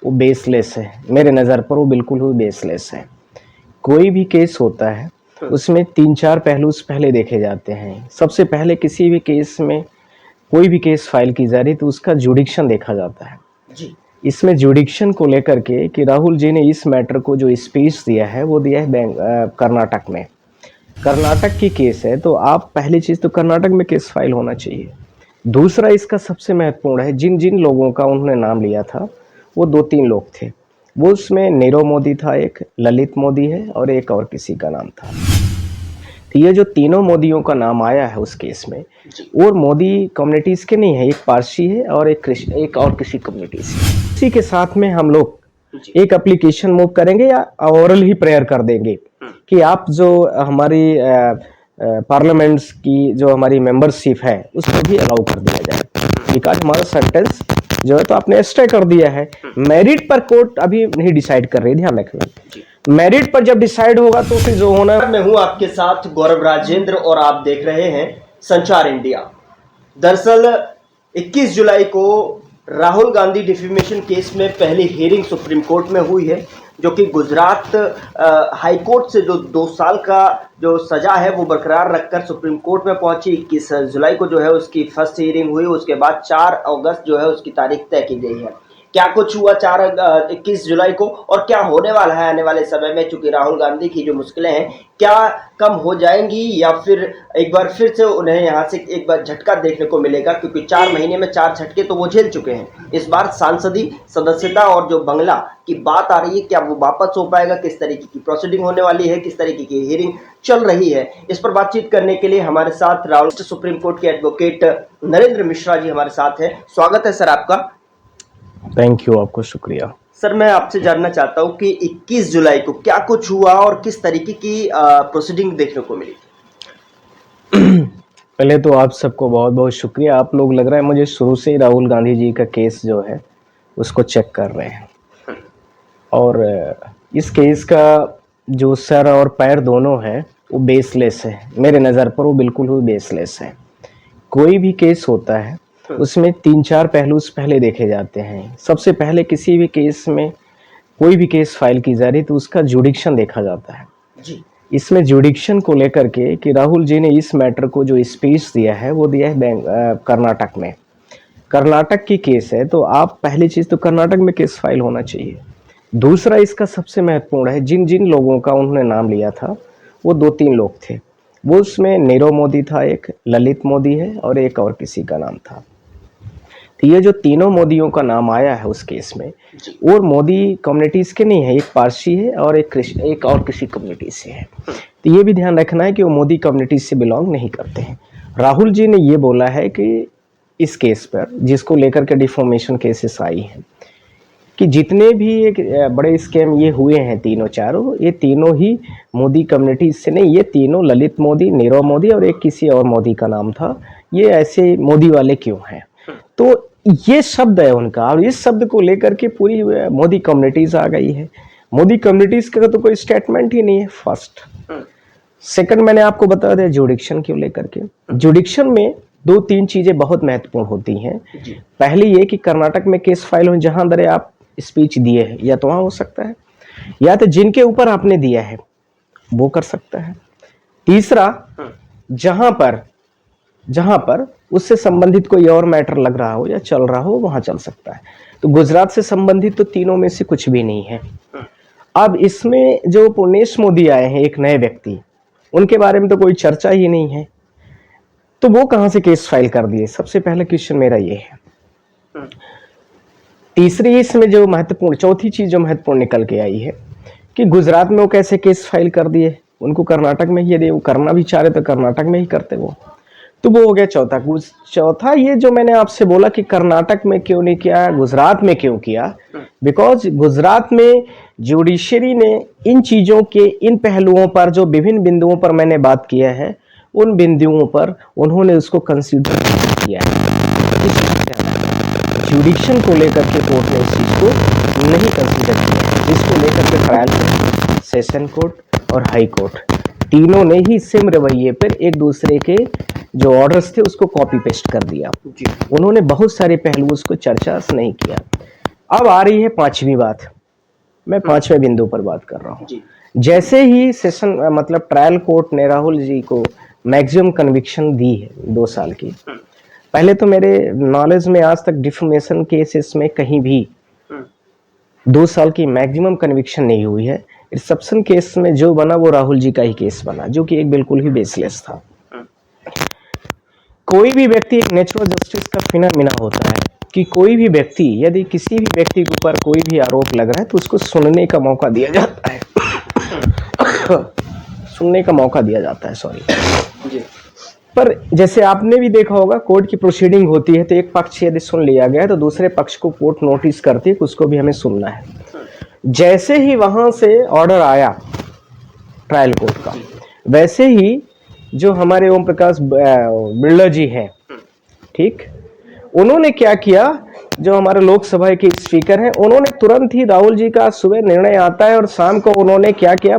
वो बेसलेस है। मेरे नज़र पर वो बिल्कुल ही बेसलेस है। कोई भी केस होता है उसमें 3-4 पहलू पहले देखे जाते हैं। सबसे पहले किसी भी केस में कोई भी केस फाइल की जा रही तो उसका जुडिक्शन देखा जाता है जी। इसमें जुडिक्शन को लेकर के कि राहुल जी ने इस मैटर को जो स्पीच दिया है वो दिया है कर्नाटक में। कर्नाटक की केस है तो आप पहली चीज़ तो कर्नाटक में केस फाइल होना चाहिए। दूसरा इसका सबसे महत्वपूर्ण है जिन जिन लोगों का उन्होंने नाम लिया था वो 2-3 लोग थे। वो उसमें नीरव मोदी था, एक ललित मोदी है और एक और किसी का नाम था। तो ये जो तीनों मोदियों का नाम आया है उस केस में और मोदी कम्युनिटीज़ के नहीं है, एक पारसी है और एक और किसी कम्युनिटी से। इसी के साथ में हम लोग एक एप्लीकेशन मूव करेंगे या ओरल ही प्रेयर कर देंगे कि आप जो हमारी पार्लियामेंट्स की जो हमारी मेंबरशिप है उसको भी अलाउ कर दिया जाए, बिकॉज हमारा सेंटेंस जो है तो आपने स्टे कर दिया है। मेरिट पर कोर्ट अभी नहीं डिसाइड कर रही, ध्यान रखना। मेरिट पर जब डिसाइड होगा तो फिर जो होना। मैं हूं आपके साथ गौरव राजेंद्र और आप देख रहे हैं संचार इंडिया। दरअसल 21 जुलाई को राहुल गांधी डिफेमेशन केस में पहली हियरिंग सुप्रीम कोर्ट में हुई है, जो कि गुजरात हाई कोर्ट से जो 2 साल का जो सजा है वो बरकरार रखकर सुप्रीम कोर्ट में पहुंची। 21 जुलाई को जो है उसकी फर्स्ट हियरिंग हुई। उसके बाद 4 अगस्त जो है उसकी तारीख तय की गई है। क्या कुछ हुआ 21 जुलाई को और क्या होने वाला है आने वाले समय में, चूंकि राहुल गांधी की जो मुश्किलें हैं क्या कम हो जाएंगी या फिर एक बार फिर से उन्हें यहाँ से एक बार झटका देखने को मिलेगा, क्योंकि 4 महीने में 4 झटके तो वो झेल चुके हैं। इस बार सांसदी सदस्यता और जो बंगला की बात आ रही है, क्या वो वापस हो पाएगा, किस तरीके की प्रोसीडिंग होने वाली है, किस तरीके की हियरिंग चल रही है, इस पर बातचीत करने के लिए हमारे साथ राहुल सुप्रीम कोर्ट के एडवोकेट नरेंद्र मिश्रा जी हमारे साथ है। स्वागत है सर आपका। थैंक यू, आपको शुक्रिया। सर मैं आपसे जानना चाहता हूं कि 21 जुलाई को क्या कुछ हुआ और किस तरीके की प्रोसीडिंग देखने को मिली। पहले तो आप सबको बहुत बहुत शुक्रिया। आप लोग लग रहा है मुझे शुरू से ही राहुल गांधी जी का केस जो है उसको चेक कर रहे हैं और इस केस का जो सर और पैर दोनों है वो बेसलेस है। मेरे नज़र पर वो बिल्कुल ही बेसलेस है। कोई भी केस होता है उसमें 3-4 पहलू पहले देखे जाते हैं। सबसे पहले किसी भी केस में कोई भी केस फाइल की जा रही तो उसका जुडिक्शन देखा जाता है जी। इसमें जुडिक्शन को लेकर के कि राहुल जी ने इस मैटर को जो स्पीच दिया है वो दिया है कर्नाटक में। कर्नाटक की केस है तो आप पहली चीज़ तो कर्नाटक में केस फाइल होना चाहिए। दूसरा इसका सबसे महत्वपूर्ण है जिन जिन लोगों का उन्होंने नाम लिया था वो 2-3 लोग थे। वो उसमें नीरव मोदी था, एक ललित मोदी है और एक और किसी का नाम था। तो ये जो तीनों मोदियों का नाम आया है उस केस में और मोदी कम्युनिटीज़ के नहीं है, एक पारसी है और एक और किसी कम्युनिटी से है। तो ये भी ध्यान रखना है कि वो मोदी कम्युनिटी से बिलोंग नहीं करते हैं। राहुल जी ने ये बोला है कि इस केस पर जिसको लेकर के डिफॉर्मेशन केसेस आई हैं कि जितने भी एक बड़े स्कैम ये हुए हैं तीनों चारों, ये तीनों ही मोदी कम्युनिटी से नहीं, ये तीनों ललित मोदी, नीरव मोदी और एक किसी और मोदी का नाम था। ये ऐसे मोदी वाले क्यों हैं? तो ये शब्द है उनका और इस शब्द को लेकर के पूरी मोदी कम्युनिटीज आ गई है। मोदी कम्युनिटीज का तो कोई स्टेटमेंट ही नहीं है। फर्स्ट सेकंड मैंने आपको बता दिया जुडिक्शन क्यों लेकर के। जुडिक्शन में 2-3 चीजें बहुत महत्वपूर्ण होती हैं। पहली ये कि कर्नाटक में केस फाइल हो जहां दरे आप स्पीच दिए हैं या तो वहां हो सकता है या तो जिनके ऊपर आपने दिया है वो कर सकता है। तीसरा जहां पर उससे संबंधित कोई और मैटर लग रहा हो या चल रहा हो वहां चल सकता है। तो गुजरात से संबंधित तो तीनों में से कुछ भी नहीं है। अब इसमें जो पुर्णेश मोदी आए हैं, एक नए व्यक्ति, उनके बारे में तो कोई चर्चा ही नहीं है, तो वो कहां से केस फाइल कर दिए? सबसे पहला क्वेश्चन मेरा ये है। तीसरी इसमें जो महत्वपूर्ण, चौथी चीज जो महत्वपूर्ण निकल के आई है कि गुजरात में वो कैसे केस फाइल कर दिए? उनको कर्नाटक में ही, यदि वो करना भी चाह रहे तो कर्नाटक में ही करते वो। तो वो हो गया चौथा ये जो मैंने आपसे बोला कि कर्नाटक में क्यों नहीं किया, गुजरात में क्यों किया? बिकॉज गुजरात में जुडिशरी ने इन चीज़ों के इन पहलुओं पर जो विभिन्न बिंदुओं पर मैंने बात किया है, उन बिंदुओं पर उन्होंने उसको कंसीडर किया है। जुडिक्शन को लेकर के कोर्ट ने इस चीज़ को नहीं कंसीडर किया, जिसको लेकर के ट्रायल सेशन कोर्ट और हाई कोर्ट तीनों ने ही सेम रवैये पर एक दूसरे के जो ऑर्डर्स थे उसको कॉपी पेस्ट कर दिया। उन्होंने बहुत सारे पहलू उसको चर्चा नहीं किया। अब आ रही है पांचवी बात, मैं पांचवें बिंदु पर बात कर रहा हूँ। जी जैसे ही सेशन मतलब ट्रायल कोर्ट ने राहुल जी को मैक्सिमम कन्विक्शन दी है 2 साल की, पहले तो मेरे नॉलेज में आज तक डिफेमेशन केसेस में कहीं भी 2 साल की मैक्सिमम कन्विक्शन नहीं हुई है। रिसेप्शन केस में जो बना वो राहुल जी का ही केस बना, जो कि एक बिल्कुल ही बेसलेस था। कोई भी व्यक्ति, एक नेचुरल जस्टिस का फिनोमिना होता है कि कोई भी व्यक्ति, यदि किसी भी व्यक्ति के ऊपर कोई भी आरोप लग रहा है तो उसको सुनने का मौका दिया जाता है सुनने का मौका दिया जाता है, सॉरी। पर जैसे आपने भी देखा होगा, कोर्ट की प्रोसीडिंग होती है तो एक पक्ष यदि सुन लिया गया तो दूसरे पक्ष को कोर्ट नोटिस करती है कि उसको भी हमें सुनना है। जैसे ही वहां से ऑर्डर आया ट्रायल कोर्ट का, वैसे ही जो हमारे ओम प्रकाश बिरला जी हैं, ठीक, उन्होंने क्या किया, जो हमारे लोकसभा के स्पीकर हैं, उन्होंने तुरंत ही राहुल जी का सुबह निर्णय आता है और शाम को उन्होंने क्या किया,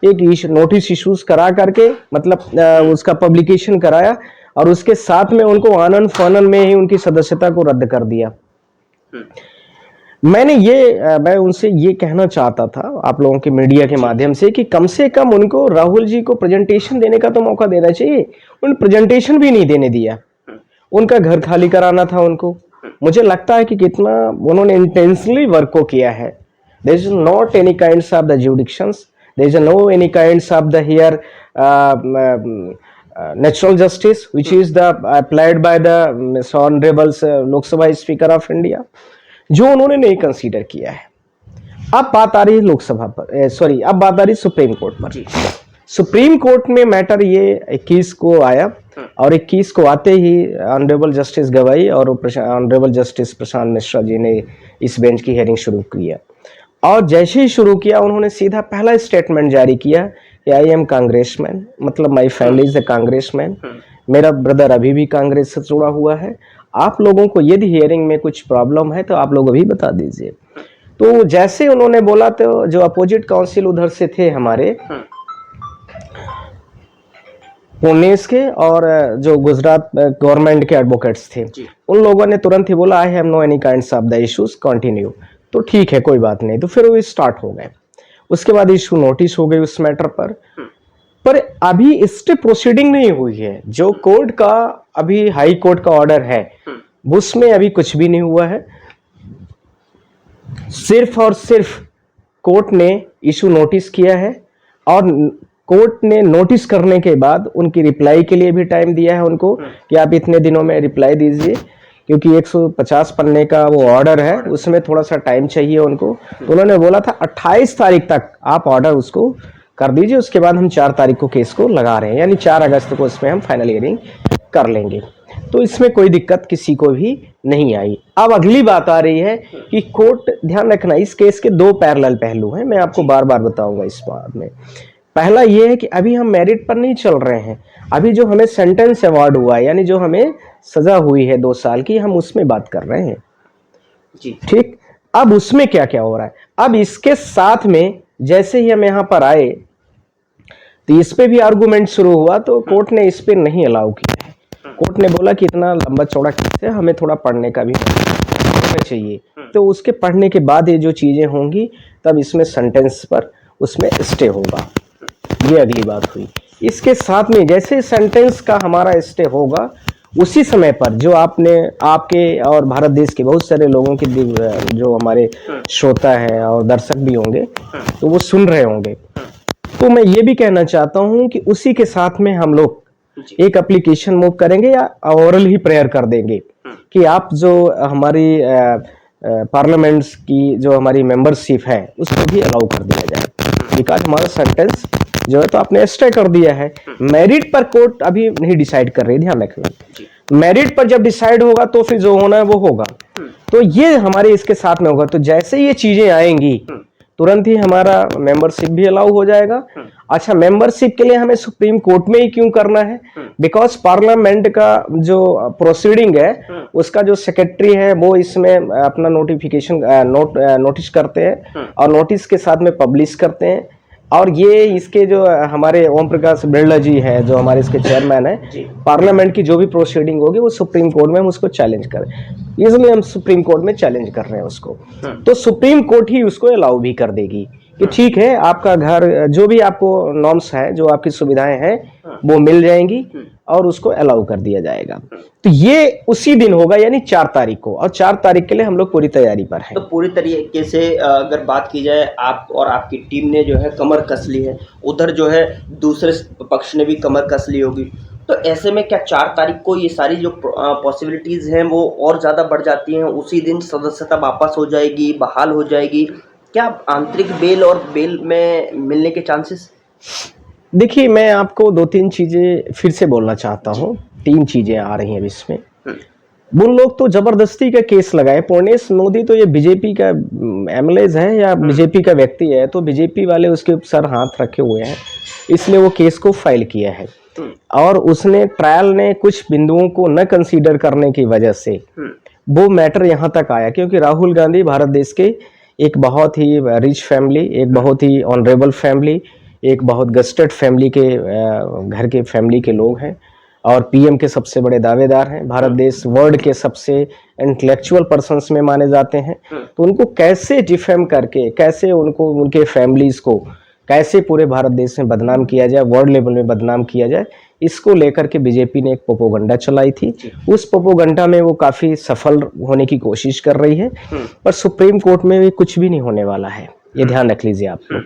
एक नोटिस इश्यूज करा करके, मतलब उसका पब्लिकेशन कराया और उसके साथ में उनको आनन फानन में ही उनकी सदस्यता को रद्द कर दिया। मैं उनसे ये कहना चाहता था आप लोगों के मीडिया के माध्यम से कम उनको राहुल जी को प्रेजेंटेशन देने का तो मौका देना चाहिए। उन प्रेजेंटेशन भी नहीं देने दिया, उनका घर खाली कराना था उनको। मुझे लगता है कि कितना उन्होंने इंटेंशनली वर्क को किया है। There is not any kinds of the jurisdictions, there is no any kinds of the here natural justice which is the applied by the honorable Lok Sabha speaker of India, जो उन्होंने नहीं कंसीडर किया है। अब बात आ रही है लोकसभा पर, सॉरी, अब बात आ रही है सुप्रीम कोर्ट पर। सुप्रीम कोर्ट में मैटर ये 21 को आया और 21 को आते ही ऑनरेबल जस्टिस गवाई और ऑनरेबल जस्टिस प्रशांत मिश्रा जी ने इस बेंच की हेयरिंग शुरू किया। और जैसे ही शुरू किया, उन्होंने सीधा पहला स्टेटमेंट जारी किया कि आई एम कांग्रेसमैन, मतलब my family is a congressman, मेरा ब्रदर अभी भी कांग्रेस से जुड़ा हुआ है। आप लोगों को यदि हियरिंग में कुछ प्रॉब्लम है तो आप लोग अभी बता दीजिए। तो जैसे उन्होंने बोला तो जो अपोजिट काउंसिल उधर से थे हमारे पुणे के और जो गुजरात गवर्नमेंट के एडवोकेट्स थे, उन लोगों ने तुरंत ही बोला I have no any kinds of the issues, continue. तो ठीक है, कोई बात नहीं। तो फिर वो स्टार्ट हो गए। उसके बाद इशू नोटिस हो गई उस मैटर पर अभी स्टे प्रोसीडिंग नहीं हुई है। जो कोर्ट का अभी हाई कोर्ट का ऑर्डर है उसमें अभी कुछ भी नहीं हुआ है। सिर्फ और सिर्फ कोर्ट ने इशू नोटिस किया है और कोर्ट ने नोटिस करने के बाद उनकी रिप्लाई के लिए भी टाइम दिया है उनको कि आप इतने दिनों में रिप्लाई दीजिए, क्योंकि 150 पन्ने का वो ऑर्डर है, उसमें थोड़ा सा टाइम चाहिए उनको। तो उन्होंने बोला था 28 तारीख तक आप ऑर्डर उसको कर दीजिए, उसके बाद हम 4 तारीख को केस को लगा रहे हैं, यानी 4 अगस्त को इसमें हम फाइनल हियरिंग कर लेंगे। तो इसमें कोई दिक्कत किसी को भी नहीं आई। अब अगली बात आ रही है कि कोर्ट, ध्यान रखना, इस केस के 2 पैरेलल पहलू हैं, मैं आपको बार बार बताऊंगा इस बात में। पहला ये है कि अभी हम मेरिट पर नहीं चल रहे हैं, अभी जो हमें सेंटेंस अवार्ड हुआ है, यानी जो हमें सजा हुई है 2 साल की, हम उसमें बात कर रहे हैं जी, ठीक। अब उसमें क्या क्या हो रहा है, अब इसके साथ में जैसे ही हम यहाँ पर आए तो इस पे भी आर्गुमेंट शुरू हुआ, तो कोर्ट ने इस पे नहीं अलाउ किया है। कोर्ट ने बोला कि इतना लंबा चौड़ा केस है, हमें थोड़ा पढ़ने का भी होना चाहिए। तो उसके पढ़ने के बाद ये जो चीजें होंगी तब इसमें सेंटेंस पर उसमें स्टे होगा, ये अगली बात हुई। इसके साथ में जैसे सेंटेंस का हमारा स्टे होगा, उसी समय पर जो आपके और भारत देश के बहुत सारे लोगों की जो हमारे श्रोता है और दर्शक भी होंगे तो वो सुन रहे होंगे, तो मैं ये भी कहना चाहता हूं कि उसी के साथ में हम लोग एक एप्लीकेशन मूव करेंगे या ओरल ही प्रेयर कर देंगे कि आप जो हमारी पार्लियामेंट्स की जो हमारी मेंबरशिप है उसको भी अलाउ कर दिया जाए, बिकॉज हमारा सेंटेंस जो है तो आपने स्टे कर दिया है। मेरिट पर कोर्ट अभी नहीं डिसाइड कर रही, ध्यान रखना। मेरिट पर जब डिसाइड होगा तो फिर जो होना है वो होगा, तो ये हमारे इसके साथ में होगा। तो जैसे ये चीजें आएंगी तुरंत ही हमारा मेंबरशिप भी अलाउ हो जाएगा। अच्छा, मेंबरशिप के लिए हमें सुप्रीम कोर्ट में ही क्यों करना है, बिकॉज पार्लियामेंट का जो प्रोसीडिंग है उसका जो सेक्रेटरी है वो इसमें अपना नोटिफिकेशन नोटिस करते हैं और नोटिस के साथ में पब्लिश करते हैं। और ये इसके जो हमारे ओम प्रकाश बिरला जी हैं, जो हमारे इसके चेयरमैन जी। हैं, पार्लियामेंट की जो भी प्रोसीडिंग होगी वो सुप्रीम कोर्ट में हम उसको चैलेंज करें, इसलिए हम सुप्रीम कोर्ट में चैलेंज कर रहे हैं उसको। तो सुप्रीम कोर्ट ही उसको अलाउ भी कर देगी कि ठीक है, आपका घर जो भी आपको नॉर्म्स है, जो आपकी सुविधाएं हैं वो मिल जाएंगी और उसको अलाउ कर दिया जाएगा। तो ये उसी दिन होगा, यानी 4 तारीख को, और 4 तारीख के लिए हम लोग पूरी तैयारी पर हैं। तो पूरी तरीके से अगर बात की जाए, आप और आपकी टीम ने जो है कमर कस ली है, उधर जो है दूसरे पक्ष ने भी कमर कस ली होगी, तो ऐसे में क्या 4 तारीख को ये सारी जो पॉसिबिलिटीज़ हैं वो और ज़्यादा बढ़ जाती हैं? उसी दिन सदस्यता वापस हो जाएगी, बहाल हो जाएगी? क्या आंतरिक बेल और बेल में मिलने के चांसेस? देखिए, मैं आपको 2-3 चीजें फिर से बोलना चाहता हूँ। 3 चीजें आ रही हैं अब इसमें। वो लोग तो जबरदस्ती का केस लगाए। पूर्णेश मोदी तो ये बीजेपी का एमएलए है या बीजेपी का व्यक्ति है, तो बीजेपी वाले उसके सर हाथ रखे हुए हैं, इसलिए वो केस को फाइल किया है। और उसने ट्रायल ने कुछ बिंदुओं को न कंसीडर करने की वजह से वो मैटर यहाँ तक आया, क्योंकि राहुल गांधी भारत देश के एक बहुत ही रिच फैमिली, एक बहुत ही ऑनरेबल फैमिली, एक बहुत गस्टेड फैमिली के घर के फैमिली के लोग हैं, और पीएम के सबसे बड़े दावेदार हैं। भारत देश वर्ल्ड के सबसे इंटेलेक्चुअल पर्सन्स में माने जाते हैं। तो उनको कैसे डिफेम करके, कैसे उनको, उनके फैमिलीज को कैसे पूरे भारत देश में बदनाम किया जाए, वर्ल्ड लेवल में बदनाम किया जाए, इसको लेकर के बीजेपी ने एक प्रोपोगंडा चलाई थी। उस प्रोपोगंडा में वो काफी सफल होने की कोशिश कर रही है, पर सुप्रीम कोर्ट में भी कुछ भी नहीं होने वाला है, ये ध्यान रख लीजिए आप लोग।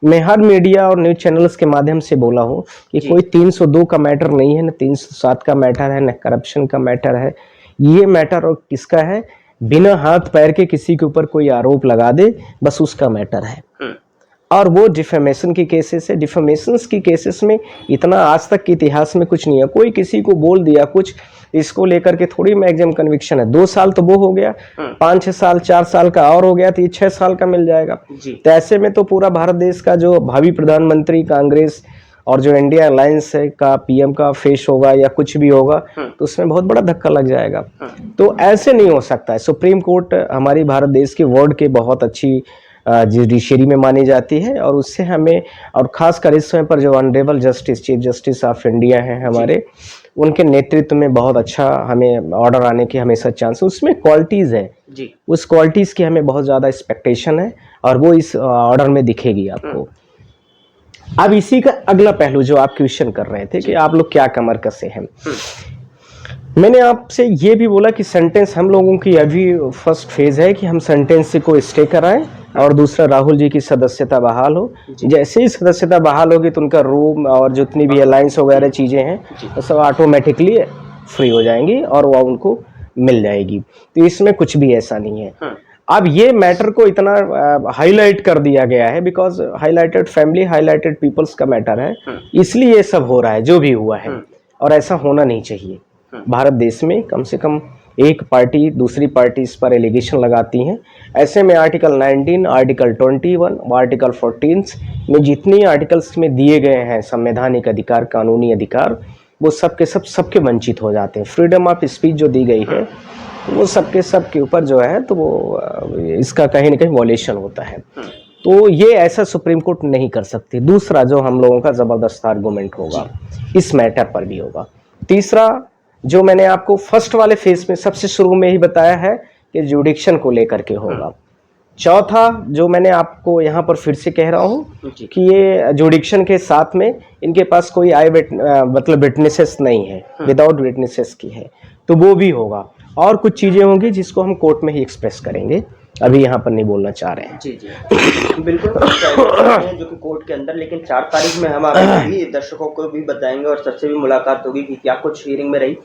मैं हर मीडिया और न्यूज चैनल्स के माध्यम से बोला हूं कि कोई 302 का मैटर नहीं है, न 307 का मैटर है, न करप्शन का मैटर है। ये मैटर और किसका है? बिना हाथ पैर के किसी के ऊपर कोई आरोप लगा दे, बस उसका मैटर है। और वो डिफेमेशन की केसेस है। डिफेमेशंस की केसेस में इतना आज तक के इतिहास में कुछ नहीं है। कोई किसी को बोल दिया कुछ, इसको लेकर के थोड़ी मैक्सिमम कन्विक्शन है। 2 साल तो वो हो गया, 5-6 साल, 4 साल का और हो गया, तो ये 6 साल का मिल जाएगा। तो ऐसे में तो पूरा भारत देश का जो भावी प्रधानमंत्री कांग्रेस और जो इंडिया अलायंस है का पीएम का फेस होगा या कुछ भी होगा, तो उसमें बहुत बड़ा धक्का लग जाएगा। तो ऐसे नहीं हो सकता है। सुप्रीम कोर्ट हमारी भारत देश के वर्ल्ड के बहुत अच्छी जुडिशरी में मानी जाती है, और उससे हमें, और खासकर इस समय पर जो honourable justice, chief justice of India हैं हमारे, उनके नेतृत्व में बहुत अच्छा हमें ऑर्डर आने की हमेशा चांस है। उसमें क्वालिटीज़ है जी, उस क्वालिटीज़ की हमें बहुत ज़्यादा एक्सपेक्टेशन है, और वो इस ऑर्डर में दिखेगी आपको। अब इसी का अगला पहलू जो आप क्वेश्चन कर रहे थे कि आप लोग क्या कमर कसे हैं, मैंने आपसे ये भी बोला कि सेंटेंस हम लोगों की अभी फर्स्ट फेज है कि हम सेंटेंस को स्टे कराएं, और दूसरा राहुल जी की सदस्यता बहाल हो। जैसे ही सदस्यता बहाल होगी तो उनका रूम और जितनी भी अलायंस वगैरह चीज़ें हैं वो सब ऑटोमेटिकली फ्री हो जाएंगी और वो उनको मिल जाएगी। तो इसमें कुछ भी ऐसा नहीं है। अब ये मैटर को इतना हाईलाइट कर दिया गया है, because highlighted family, highlighted peoples का मैटर है, इसलिए ये सब हो रहा है जो भी हुआ है, और ऐसा होना नहीं चाहिए। भारत देश में कम से कम एक पार्टी दूसरी पार्टी इस पर एलिगेशन लगाती हैं। ऐसे में आर्टिकल 19, आर्टिकल 21, आर्टिकल 14 में जितनी आर्टिकल्स में दिए गए हैं संवैधानिक अधिकार, कानूनी अधिकार, वो सबके वंचित हो जाते हैं। फ्रीडम ऑफ स्पीच जो दी गई है वो सबके ऊपर जो है, तो वो इसका कहीं ना कहीं वॉल्यूशन होता है। तो ये ऐसा सुप्रीम कोर्ट नहीं कर सकती। दूसरा जो हम लोगों का जबरदस्त आर्गूमेंट होगा इस मैटर पर भी होगा। तीसरा जो मैंने आपको फर्स्ट वाले फेज में सबसे शुरू में ही बताया है कि जुडिक्शन को लेकर के होगा। चौथा जो मैंने आपको यहाँ पर फिर से कह रहा हूँ कि ये जुडिक्शन के साथ में इनके पास कोई मतलब विटनेसेस नहीं है, विदाउट विटनेसेस की है, तो वो भी होगा। और कुछ चीज़ें होंगी जिसको हम कोर्ट में ही एक्सप्रेस करेंगे, अभी यहाँ पर नहीं बोलना चाह रहे हैं। जी जी बिल्कुल जो कि कोर्ट के अंदर, लेकिन 4 तारीख में हम आपको भी दर्शकों को भी बताएंगे और सबसे भी मुलाकात होगी कि क्या कुछ हियरिंग में रही।